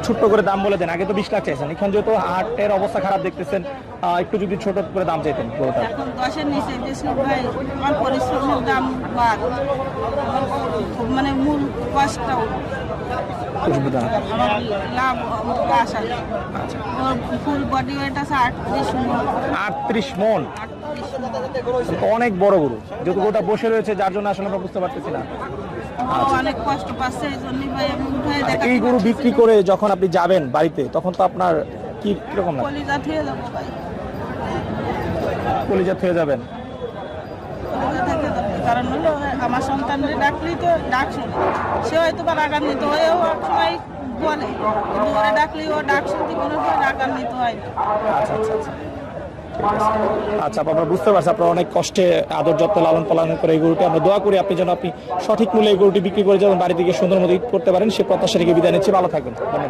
ছোট্ট করে দাম বলে দেন। আগে তো 20 লাখ চাইছেন, এখন যেহেতু হাটের অবস্থা খারাপ দেখতেছেন, একটু যদি ছোট করে দাম চাইতেন গরুটা। এখন 10-এর নিচে বেশি ভাই, আমার পরিশ্রমের দাম বাদ, মানে মূল কষ্টটাও অসুবিধা না। আমার লাভ আশা। ওর ফুল বডি ওয়েট আছে 38 মণ। 38 মণ, 38 মণ। অনেক বড় গরু। যেহেতু গরুটা বসে রয়েছে যার জন্য আসলে আমরা বুঝতে পারতেছি না। ও অনেক কষ্ট পাচ্ছে, এই জন্যই ভাই আমি উঠাই দেখা। এই গরু বিক্রি করে যখন আপনি যাবেন বাড়িতে, তখন তো আপনার কি কিরকম লাগে? কলিজা থুয়ে যাবো ভাই, কলিজা হয়ে যাবেন। কলিজা থেকে যাবো। কারণ হলো আমার সন্তানদের ডাকলেই তো ডাক শুনে, সে হয়তো বা রাগান্বিত হয়েও এক সময় বলে, কিন্তু ওরা ডাকলেই ও ডাক শুনতে কোনো সময় রাগান্বিত হয় না। আচ্ছা আচ্ছা আচ্ছা, আচ্ছা আমরা বুঝতে পারছি আপনার অনেক কষ্টে আদর যত্ন লালন পালন করে এই গরুটি। আমরা দোয়া করি আপনি যেন আপনি সঠিক মূল্যে এই গরুটি বিক্রি করে যেন বাড়ি থেকে সুন্দর মতো ঈদ করতে পারেন, সে প্রত্যাশা রেখে বিদায় নিচ্ছি। ভালো থাকবেন, ধন্যবাদ।